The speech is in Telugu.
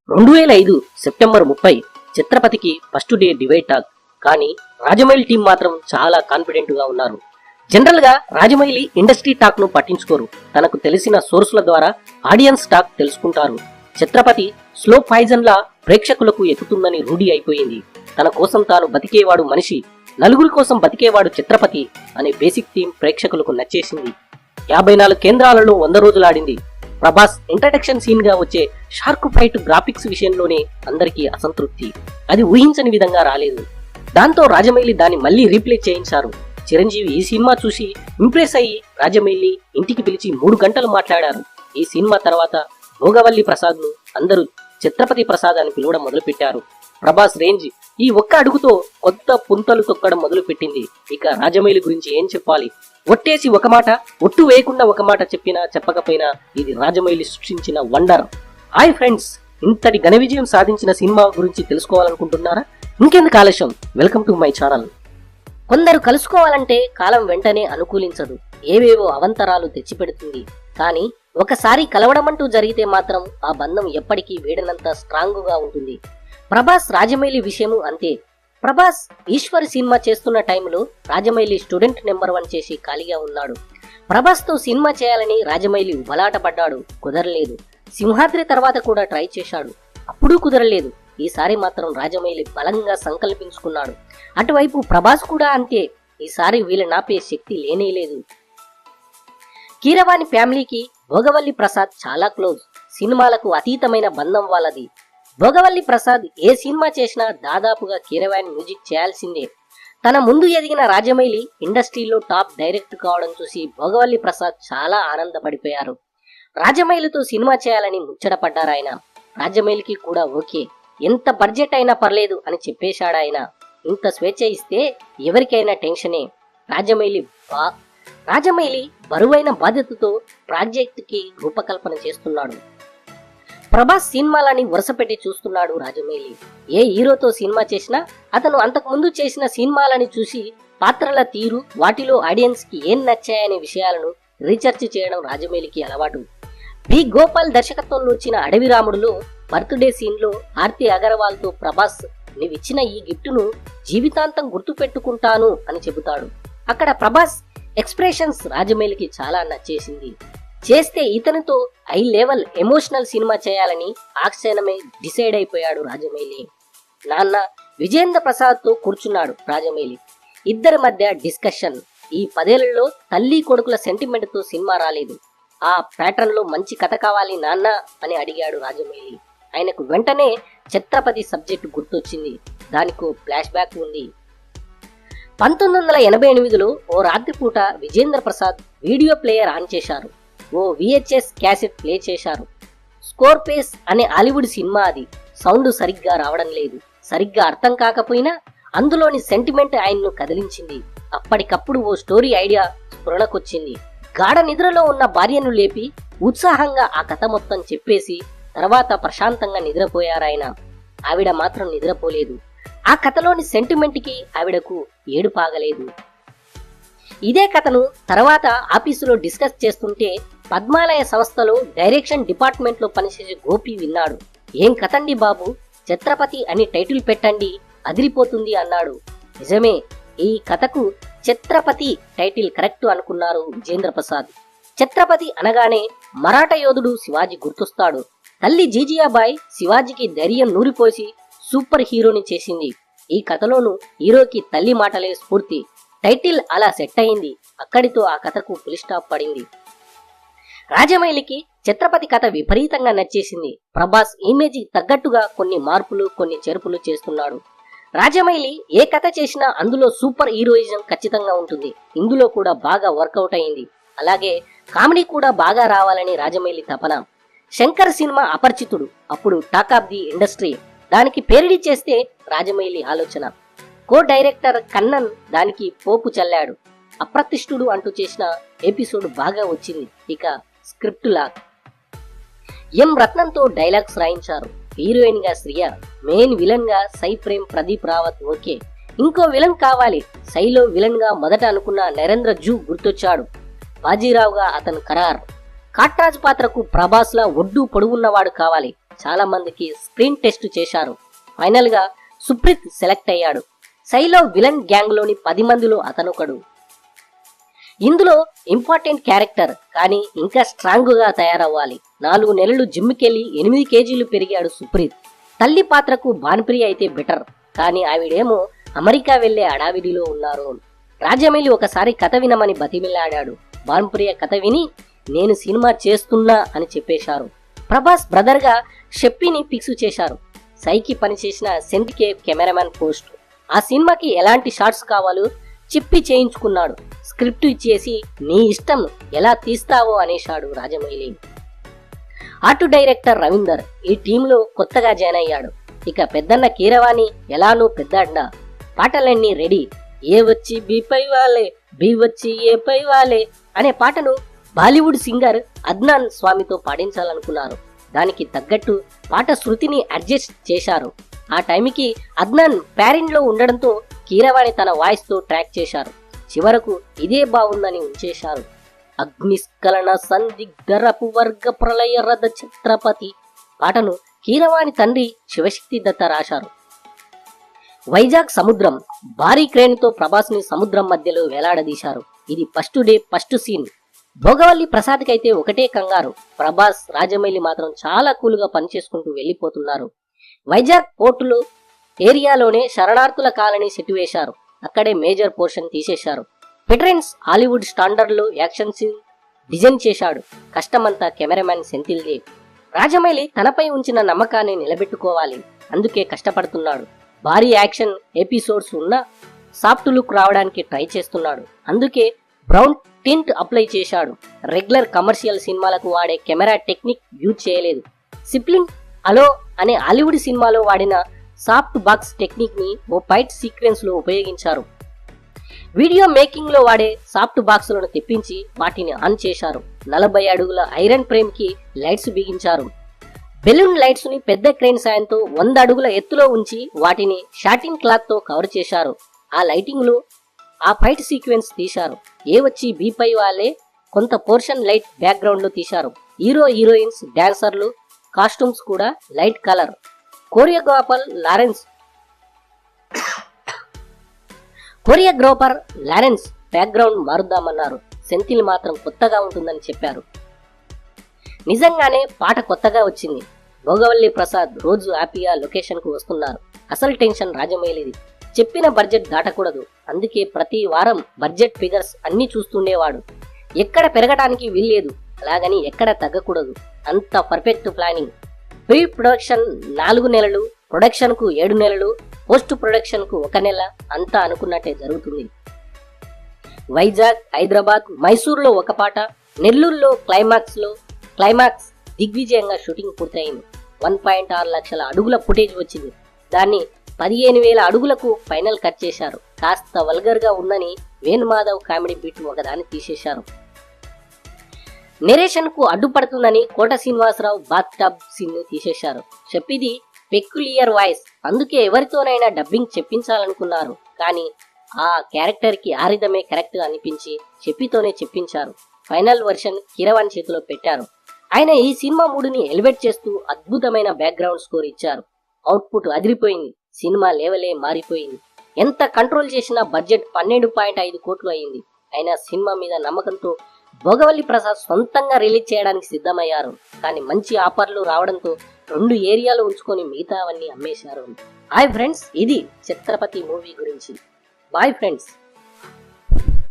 2005 సెప్టెంబర్ 30 ఛత్రపతికి ఫస్ట్ డే డివైడ్ టాక్. కానీ రాజమౌళి టీం మాత్రం చాలా కాన్ఫిడెంట్ గా ఉన్నారు. జనరల్ గా రాజమౌళి ఇండస్ట్రీ టాక్ ను పట్టించుకోరు. తనకు తెలిసిన సోర్సుల ద్వారా ఆడియన్స్ టాక్ తెలుసుకుంటారు. ఛత్రపతి స్లో పాయిజన్ లా ప్రేక్షకులకు ఎక్కుతుందని రూఢి అయిపోయింది. తన కోసం తాను బతికేవాడు మనిషి, నలుగురి కోసం బతికేవాడు ఛత్రపతి అనే బేసిక్ థీమ్ ప్రేక్షకులకు నచ్చేసింది. 54 కేంద్రాలలో 100 రోజులు ఆడింది. ప్రభాస్ ఇంట్రడక్షన్ సీన్ గా వచ్చే షార్క్ ఫైట్ గ్రాఫిక్స్ విషయంలోనే అందరికీ అసంతృప్తి. అది ఊహించని విధంగా రాలేదు. దాంతో రాజమౌళి దాన్ని మళ్లీ రీప్లే చేయించారు. చిరంజీవి ఈ సినిమా చూసి ఇంప్రెస్ అయ్యి రాజమౌళి ఇంటికి పిలిచి 3 గంటలు మాట్లాడారు. ఈ సినిమా తర్వాత భోగవల్లి ప్రసాద్ ను అందరూ ఛత్రపతి ప్రసాద్ అని పిలవడం మొదలుపెట్టారు. ప్రభాస్ రేంజ్ ఈ ఒక్క అడుగుతో కొత్త పుంతలు తొక్కడం మొదలు పెట్టింది. ఇక రాజమౌళి గురించి ఏం చెప్పాలి? ఒట్టేసి ఒక మాట, ఒట్టు వేయకుండా ఒక మాట చెప్పినా చెప్పకపోయినా ఇది రాజమౌళి సృష్టించిన వండర్. హాయ్ ఫ్రెండ్స్, ఇంతటి ఘన విజయం సాధించిన సినిమా గురించి తెలుసుకోవాలనుకుంటున్నారా? ఇంకెందుకు ఆలస్యం, వెల్కమ్ టు మై ఛానల్. కొందరు కలుసుకోవాలంటే కాలం వెంటనే అనుకూలించదు, ఏవేవో అవంతరాలు తెచ్చిపెడుతుంది. కానీ ఒకసారి కలవడమంటూ జరిగితే మాత్రం ఆ బంధం ఎప్పటికీ వేడనంత స్ట్రాంగ్ గా ఉంటుంది. ప్రభాస్ రాజమౌళి విషయము అంతే. ప్రభాస్ ఈశ్వర్ సినిమా చేస్తున్న టైంలో రాజమౌళి స్టూడెంట్ నెంబర్ 1 చేసి ఖాళీగా ఉన్నాడు. ప్రభాస్ తో సినిమా చేయాలని రాజమౌళి బలాట పడ్డాడు, కుదరలేదు. సింహాద్రి తర్వాత కూడా ట్రై చేశాడు, అప్పుడూ కుదరలేదు. ఈసారి మాత్రం రాజమౌళి బలంగా సంకల్పించుకున్నాడు. అటువైపు ప్రభాస్ కూడా అంతే. ఈసారి వీళ్ళ నాపే శక్తి లేనేలేదు. కీరవాణి ఫ్యామిలీకి భోగవల్లి ప్రసాద్ చాలా క్లోజ్. సినిమాలకు అతీతమైన బంధం వాళ్ళది. భోగవల్లి ప్రసాద్ ఏ సినిమా చేసినా దాదాపుగా కీరవాణి మ్యూజిక్ చేయాల్సిందే. తన ముందు ఎదిగిన రాజమౌళి ఇండస్ట్రీలో టాప్ డైరెక్ట్ కావడం చూసి భోగవల్లి ప్రసాద్ చాలా ఆనందపడిపోయారు. రాజమౌళితో సినిమా చేయాలని ముచ్చటపడ్డారాయన. రాజమౌళికి కూడా ఓకే, ఎంత బడ్జెట్ అయినా పర్లేదు అని చెప్పేశాడాయన. ఇంత స్వేచ్ఛ ఇస్తే ఎవరికైనా టెన్షనే. రాజమౌళి బరువైన బాధ్యతతో ప్రాజెక్ట్ కి రూపకల్పన చేస్తున్నాడు. ప్రభాస్ సినిమాలని వరుసపెట్టి చూస్తున్నాడు రాజమౌళి. ఏ హీరోతో సినిమా చేసినా అతను అంతకు ముందు చేసిన సినిమాలని చూసి పాత్రల తీరు, వాటిలో ఆడియన్స్ కి ఏం నచ్చాయనే విషయాలను రీసెర్చ్ చేయడం రాజమౌళికి అలవాటు. బి గోపాల్ దర్శకత్వంలో వచ్చిన అడవి రాముడులో బర్త్డే సీన్ లో ఆర్తి అగర్వాల్ తో ప్రభాస్, నీవిచ్చిన ఈ గిఫ్ట్ ను జీవితాంతం గుర్తు పెట్టుకుంటాను అని చెబుతాడు. అక్కడ ప్రభాస్ ఎక్స్ప్రెషన్స్ రాజమౌళికి చాలా నచ్చేసింది. చేస్తే ఇతనితో హై లెవెల్ ఎమోషనల్ సినిమా చేయాలని ఆ క్షణమే డిసైడ్ అయిపోయాడు రాజమౌళి. నాన్న విజేంద్ర ప్రసాద్ తో కూర్చున్నాడు రాజమౌళి. ఇద్దరి మధ్య డిస్కషన్. ఈ 10 ఏళ్లలో తల్లి కొడుకుల సెంటిమెంట్ తో సినిమా రాలేదు. ఆ ప్యాటర్న్ లో మంచి కథ కావాలి నాన్న అని అడిగాడు రాజమౌళి. ఆయనకు వెంటనే ఛత్రపతి సబ్జెక్టు గుర్తొచ్చింది. దానికో ఫ్లాష్ బ్యాక్ ఉంది. 1988లో ఓ రాత్రిపూట Vijendra Prasad video player on చేశారు. ఓ VHS క్యాసెట్ ప్లే చేశారు. స్కోర్ పేస్ అనే హాలీవుడ్ సినిమా అది. సౌండ్ సరిగ్గా రావడం లేదు. సరిగ్గా అర్థం కాకపోయినా అందులోని సెంటిమెంట్ ఆయన్ను కదిలించింది. అప్పటికప్పుడు ఓ స్టోరీ ఐడియా స్ఫురణకొచ్చింది. గాఢ నిద్రలో ఉన్న భార్యను లేపి ఉత్సాహంగా ఆ కథ మొత్తం చెప్పేసి తర్వాత ప్రశాంతంగా నిద్రపోయారాయన. ఆవిడ మాత్రం నిద్రపోలేదు. ఆ కథలోని సెంటిమెంట్ కి ఆవిడకు ఏడుపాగలేదు. ఇదే కథను తర్వాత ఆఫీసులో డిస్కస్ చేస్తుంటే పద్మాలయ సంస్థలో డైరెక్షన్ డిపార్ట్మెంట్ లో పనిచేసే గోపి విన్నాడు. ఏం కథండి బాబు, ఛత్రపతి అని టైటిల్ పెట్టండి, అదిరిపోతుంది అన్నాడు. నిజమే, ఈ కథకు ఛత్రపతి టైటిల్ కరెక్ట్ అనుకున్నారు విజేంద్ర ప్రసాద్. ఛత్రపతి అనగానే మరాఠా యోధుడు శివాజీ గుర్తొస్తాడు. తల్లి జీజియాబాయ్ శివాజీకి ధైర్యం నూరిపోసి సూపర్ హీరోని చేసింది. ఈ కథలోను హీరోకి తల్లి మాటలే స్ఫూర్తి. టైటిల్ అలా సెట్ అయింది. అక్కడితో ఆ కథకు ఫుల్ స్టాప్ పడింది. రాజమౌళికి ఛత్రపతి కథ విపరీతంగా నచ్చేసింది. ప్రభాస్ ఇమేజ్ తగ్గట్టుగా కొన్ని మార్పులు, కొన్ని చేర్పులు చేస్తున్నాడు. రాజమౌళి ఏ కథ చేసినా అందులో సూపర్ హీరోయిజం ఖచ్చితంగా ఉంటుంది. ఇందులో కూడా బాగా వర్కౌట్ అయింది. అలాగే కామెడీ కూడా బాగా రావాలని రాజమౌళి తపన. శంకర్ సినిమా అపరిచితుడు, అప్పుడు టాక్ ఆఫ్ ది ఇండస్ట్రీ. దానికి పేరిడి చేస్తే రాజమౌళి ఆలోచన. కో డైరెక్టర్ కన్నన్ దానికి పోపు చల్లాడు. అప్రతిష్ఠుడు అంటూ చేసిన ఎపిసోడ్ బాగా వచ్చింది. ఇక స్క్రిప్ట్ లాక్. ఎం రత్నంతో డైలాగ్స్ రాయించారు. హీరోయిన్ గా శ్రియ, మెయిన్ విలన్ గా సై ప్రేమ్ ప్రదీప్ రావత్ ఓకే. ఇంకో విలన్ కావాలి. సైలో విలన్ గా మొదట అనుకున్న నరేంద్ర జూ గుర్తొచ్చాడు. బాజీరావుగా అతను ఖరార్. కాట్రాజ్ పాత్రకు ప్రభాస్ లా ఒడ్డు పొడుగున్నవాడు కావాలి. చాలా మందికి స్క్రీన్ టెస్ట్ చేశారు. ఫైనల్ గా సుప్రీత్ సెలెక్ట్ అయ్యాడు. సైలో విలన్ గ్యాంగ్ లోని 10 మందిలో అతనొకడు. ఇందులో ఇంపార్టెంట్ క్యారెక్టర్, కానీ ఇంకా స్ట్రాంగ్ గా తయారవ్వాలి. 4 నెలలు జిమ్కెళ్లి 8 కేజీలు పెరిగాడు సుప్రీత్. తల్లి పాత్రకు భానుప్రియ అయితే బెటర్, కానీ ఆవిడేమో అమెరికా వెళ్లే అడావిడిలో ఉన్నారు. రాజమౌళి ఒకసారి కథ వినమని బతిమిలాడాడు. భానుప్రియ కథ విని నేను సినిమా చేస్తున్నా అని చెప్పేశారు. ప్రభాస్ బ్రదర్ గా షెప్పిని ఫిక్స్ చేశారు. సైకి పనిచేసిన సెంటికే కెమెరామెన్ పోస్ట్. ఆ సినిమాకి ఎలాంటి షాట్స్ కావాలో చిప్పి చేయించుకున్నాడు. స్క్రిప్ట్ ఇచ్చేసి నీ ఇష్టం ఎలా తీస్తావో అనేశాడు రాజమౌళి. ఆర్ట్ డైరెక్టర్ రవీందర్ ఈ టీంలో కొత్తగా జాయిన్ అయ్యాడు. ఇక పెద్దన్న కీరవాణి ఎలానూ పెద్ద అడ్డా. పాటలన్నీ రెడీ. ఏ వచ్చి బి పై వాలే, బి వచ్చి ఏ పై వాలే అనే పాటను బాలీవుడ్ సింగర్ అద్నాన్ స్వామితో పాడించాలనుకున్నారు. దానికి తగ్గట్టు పాట శృతిని అడ్జస్ట్ చేశారు. ఆ టైంకి అద్నాన్ ప్యారిన్ లో ఉండడంతో కీరవాణి తన వాయిస్ తో ట్రాక్ చేశారు. చివరకు ఇదే బాగుందని ఉంచేశారు. అగ్నిస్కలన సందిగ్ధరపు వర్గ ప్రళయ రథ ఛత్రపతి పాటను కీరవాణి తండ్రి శివశక్తి దత్త రాశారు. వైజాగ్ సముద్రం. భారీ క్రేన్ తో ప్రభాస్ ని సముద్రం మధ్యలో వేలాడదీశారు. ఇది first day first scene. Bhogavalli Prasad కైతే ఒకటే కంగారు. ప్రభాస్ రాజమౌళి మాత్రం చాలా కూల్ గా పనిచేసుకుంటూ వెళ్లిపోతున్నారు. వైజాగ్ పోర్టులో ఏరియాలోనే శరణార్థుల కాలనీ సెట్ వేశారు. అక్కడే మేజర్ పోర్షన్ తీసేశారు. వెటరన్స్ హాలీవుడ్ స్టాండర్డ్ లో యాక్షన్ సీన్ డిజైన్ చేశాడు. కష్టమంతా కెమెరామెన్ సెంథిల్ దేవ్. రాజమౌళి తనపై ఉంచిన నమ్మకాన్ని నిలబెట్టుకోవాలి, అందుకే కష్టపడుతున్నాడు. భారీ యాక్షన్ ఎపిసోడ్స్ ఉన్న సాఫ్ట్ లుక్ రావడానికి ట్రై చేస్తున్నాడు. అందుకే బ్రౌన్ టింట్ అప్లై చేశాడు. రెగ్యులర్ కమర్షియల్ సినిమాలకు వాడే కెమెరా టెక్నిక్ యూజ్ చేయలేదు. సిప్లింగ్ అలో అనే హాలీవుడ్ సినిమాలో వాడిన సాఫ్ట్ బాక్స్ టెక్నిక్ ని ఓ ఫైట్ సీక్వెన్స్ లో ఉపయోగించారు. వీడియో మేకింగ్ లో వాడే సాఫ్ట్ బాక్సులను తెప్పించి వాటిని ఆన్ చేశారు. 40 అడుగుల ఐరన్ ఫ్రేమ్ కి లైట్స్ బిగించారు. బెలూన్ లైట్స్ ని పెద్ద క్రేన్ సాయంతో 100 అడుగుల ఎత్తులో ఉంచి వాటిని షాటిన్ క్లాత్ తో కవర్ చేశారు. ఆ లైటింగ్ లో ఆ ఫైట్ సీక్వెన్స్ తీశారు. ఏ వచ్చి బి పై వాళ్ళే కొంత పోర్షన్ లైట్ బ్యాక్గ్రౌండ్ లో తీశారు. హీరో హీరోయిన్స్ డాన్సర్లు కాస్ట్యూమ్స్ కూడా light colour. Choreographer Lawrence background మారుద్దామన్నారు. సెంథిల్ మాత్రం కొత్తగా ఉంటుందని చెప్పారు. నిజంగానే పాట కొత్తగా వచ్చింది. భోగవల్లి ప్రసాద్ రోజు హ్యాపీగా లొకేషన్ కు వస్తున్నారు. అసలు టెన్షన్ రాజమౌళిది. చెప్పిన బడ్జెట్ దాటకూడదు, అందుకే ప్రతి వారం బడ్జెట్ ఫిగర్స్ అన్ని చూస్తుండేవాడు. ఎక్కడ పెరగడానికి వీల్లేదు, అలాగని ఎక్కడ తగ్గకూడదు. అంత పర్ఫెక్ట్ ప్లానింగ్. ప్రీ ప్రొడక్షన్ 4 నెలలు, ప్రొడక్షన్ కు 7 నెలలు, పోస్ట్ ప్రొడక్షన్ కు 1 నెల, అంతా అనుకున్నట్టే జరుగుతుంది. వైజాగ్, హైదరాబాద్, మైసూరులో ఒక పాట, నెల్లూరులో క్లైమాక్స్ దిగ్విజయంగా షూటింగ్ పూర్తయింది. 1.6 లక్షల అడుగుల ఫుటేజ్ వచ్చింది. దాన్ని 15,000 అడుగులకు ఫైనల్ కట్ చేశారు. కాస్త వల్గర్ గా ఉందని వేణుమాధవ్ కామెడీ బీట్ ఒకదాన్ని తీసేశారు. నెరేషన్ కు అడ్డుపడుతుందని కోట శ్రీనివాసరావు బాత్ టబ్ సీన్ ను తీసేశారు. చెప్పిది పెక్యులియర్ వాయిస్, అందుకే ఎవరితోనైనా డబ్బింగ్ చెప్పించాలనుకున్నారు. కానీ ఆ క్యారెక్టర్ కి ఆరిదమే కరెక్ట్ గా అనిపించి చెప్పితోనే చెప్పించారు. ఫైనల్ వర్షన్ కీరవాణి చేతిలో పెట్టారు. ఆయన ఈ సినిమా మూడుని ఎలివేట్ చేస్తూ అద్భుతమైన బ్యాక్గ్రౌండ్ స్కోర్ ఇచ్చారు. అవుట్పుట్ అదిరిపోయింది. సినిమా లేవలే మారిపోయింది. ఎంత కంట్రోల్ చేసినా బడ్జెట్ 12.5 కోట్లు అయింది. అయినా సినిమా మీద నమ్మకంతో భోగవల్లి ప్రసాద్ సొంతంగా రిలీజ్ చేయడానికి సిద్ధమయ్యారు. కానీ మంచి ఆఫర్లు రావడంతో 2 ఏరియాలు ఉంచుకొని మిగతావన్నీ అమ్మేశారు. హాయ్ ఫ్రెండ్స్, ఇది ఛత్రపతి మూవీ గురించి. Bye friends.